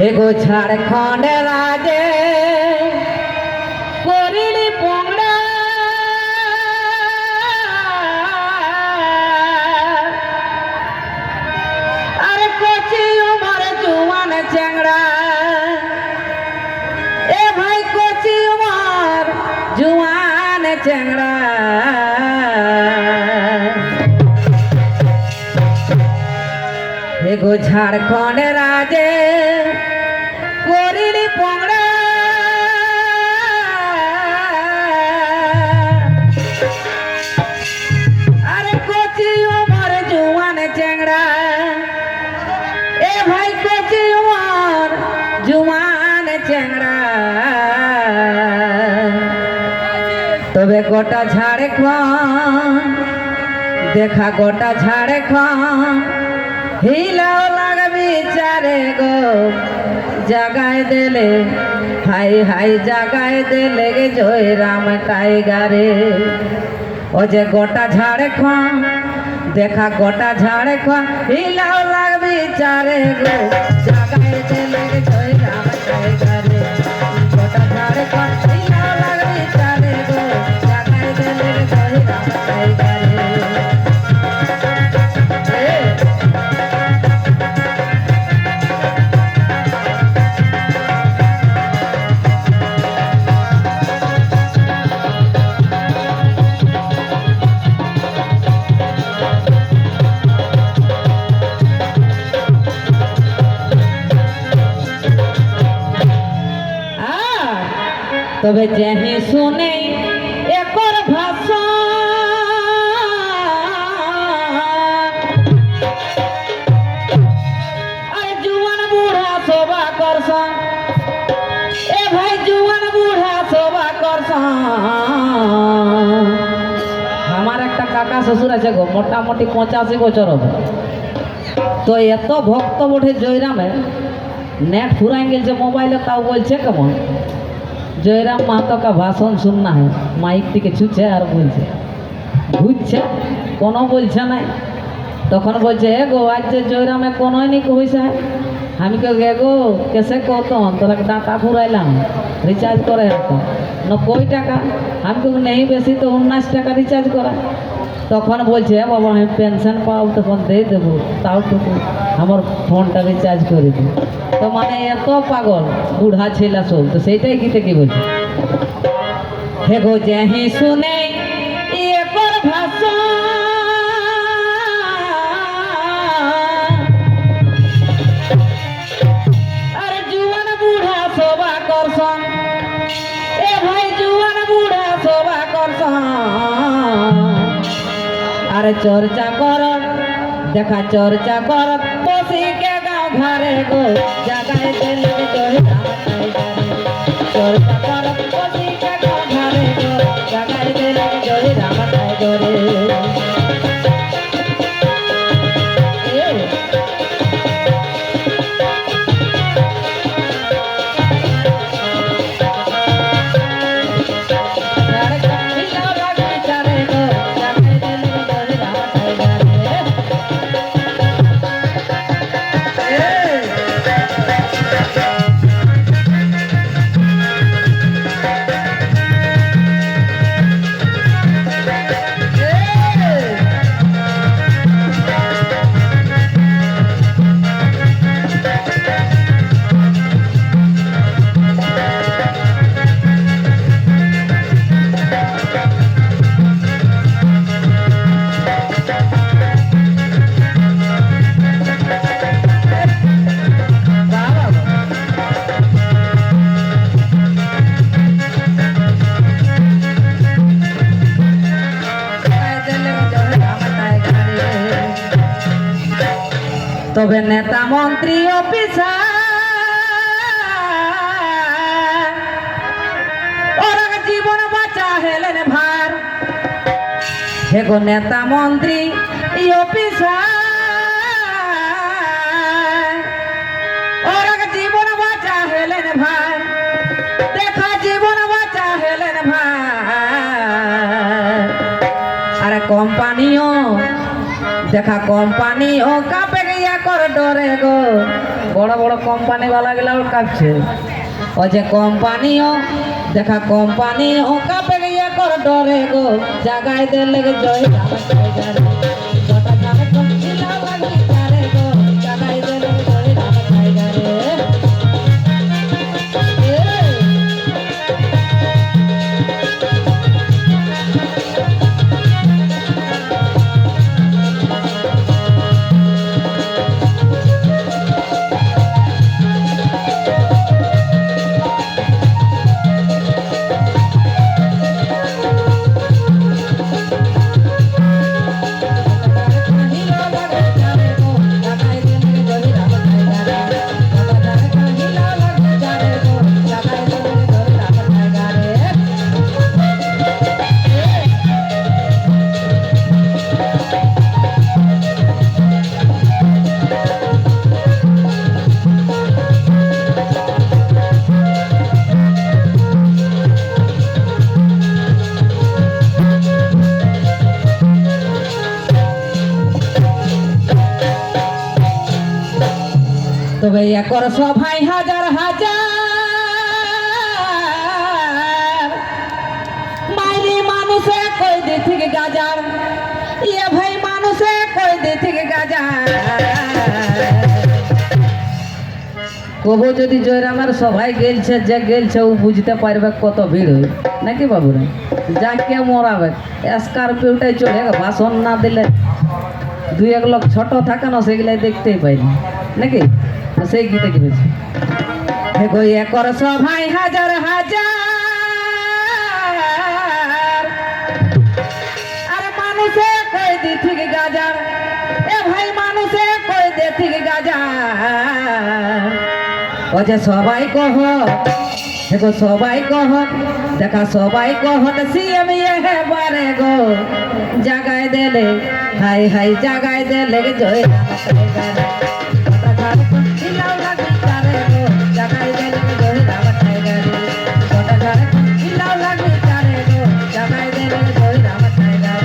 एगो झारखंड राजे कोरिली पोंगड़ा अरे कोची उमर जुआन चेंगड़ा ए भाई कोची उमर जुआन चेंगड़ा एगो झारखंड राजे कोरिली पोंगड़ा अरे कोची उमर जुआन चेंगड़ा ए भाई कोची उमर जुआन चेंगड़ा तबे गोटा झारखंड देखा गोटा झारखंड हिलाओ लग बिचारे गो जगाए देले हाय हाय जगाए देले गे जोई राम टाइगारे ओ जे गोटा झारखंड देखा गोटा झारखंड हिलाओ लग बिचारे गो जगाए देले गे जोई राम टाइगारे गोटा झारखंड हिलाओ लग बिचारे गो जगाए देले गे जोई राम टाइगारे तबे जेहि सुने एकर भाषा अरे जुआन बूढ़ा शोभा करसन ए भाई जुआन बूढ़ा शोभा करसन हमार एक काका শ্বশুর আছে গো মোটামুটি 85 বছর হবে তো এত ভক্ত বটে জয়রামে নেট ফুরাই গেছে মোবাইলে তাও বলছে কেমন जयराम महतो का भाषण सुनना है माइक दिखे छुचे और बोलছে বুঝছে কোনো বলছে না তখন বলছে এগো আজ যে জয়রামে কোনোই নি কইছে আমি কই গো কেসে কত তোরা ডাটা ফুরাইলাম রিচার্জ করে তো 90 টাকা আমি কই নেই বেশি তো 19 টাকা রিচার্জ করা তখন বলছে বাবা আমি পেনশন পাও তখন দিয়ে দেবো তাও তো আমার ফোনটা রিচার্জ করে দিই তো মানে এত পাগল বুড়া ছেলে সব তো সেইটাই গীতে কি বলছে হে গো যেহি শুনে এकर ভাষা আরে জুয়ান বুড়া শোভা করছন এ ভাই জুয়ান বুড়া শোভা করছন আরে চর্চা কর দেখা চর্চা কর বসি কে গাঁও ঘরে গো জাগায় দেলে তোরে চর্চা কর বসি কে গাঁও ঘরে গো জাগায় দেলে তোরে রাম টাইগারে তবে নেতা মন্ত্রী অফিসার ওরা জীবন বাঁচা হেলেন ভার হে গো নেতা মন্ত্রী অফিসার ওরা জীবন বাঁচা হেলেন ভার দেখা জীবন বাঁচা হেলেন ভার আরে কোম্পানিও দেখা কোম্পানি ও কাপে গিয়া কর ডরে গো বড় বড় কোম্পানি वाला গেলাও কাঁপছে। ও যে কোম্পানিও দেখা কোম্পানিও কাঁপে গিয়ে কর ডরে গো জাগায় দিলে জয় রাম টাইগার গোটা ঝাড়খণ্ড খিলা লাগি তারে গো জাগায় দিলে জয় রাম টাইগার তবে একর সভাই হাজার হাজার মাইরি মানুষে কই দে থেকে গাজার ইয়ে ভাই মানুষে কই দে থেকে গাজার কবো যদি জয়রামের সভায় গেলছে যে গেলছে ও বুঝতে পারবে কত ভিড় হয় নাকি বাবুরা যাকে মরাবে স্করপিওটাই চলে ভাষণ না দিলে দুই এক লোক ছোট থাকে না সেগুলাই দেখতেই পাইনি নাকি সেই গীতে কি বলছে দেখো একর সভাই হাজার হাজার আর মানুষে কই দি ঠিক গাজার এ ভাই মানুষে কই দে ঠিক গাজার ও যে সবাই কহ দেখো সবাই কহ দেখা সবাই কহ সিএম বারে গো জাগায় দেলে হাই হাই জাগায় দেলে জয় রাম টাইগার ঝাড়খণ্ড খিলাও লাগি তারে গো জাগায় দিলে জয় রাম টাইগার গোটা ঝাড়খণ্ড খিলাও লাগি তারে গো জাগায় দিলে জয় রাম টাইগার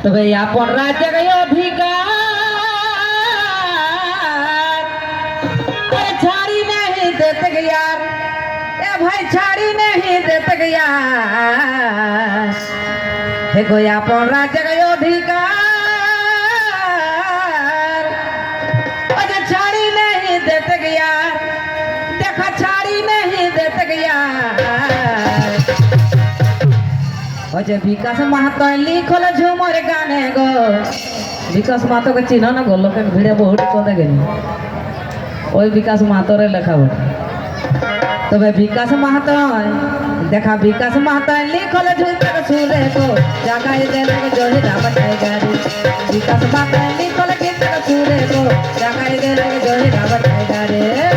তবে আপন রাজ্যের অধিকার ছাড়ি नहीं देते यार ए भाई ছাড়ি नहीं देते यार हे कोई আপন রাজ্যের অধিকার ছাড়ি नहीं देते यार देखा ছাড়ি नहीं देते यार যে বিকাশ মাহাতো লিখল ঝুমর গানে গো বিকাশ মাহাতোকে চিহ্ন না গো লোকের ভিড়ে বহুত চলে গেল ওই বিকাশ মাহাতোরে লেখা বটে তবে বিকাশ মাহাতো দেখা বিকাশ মাহাতো লিখল ঝুমর সুরে গো জাগায় দেলে জয় রাম টাইগার বিকাশ মাহাতো লিখল গীত সুরে গো জাগায় দেলে জয় রাম টাইগার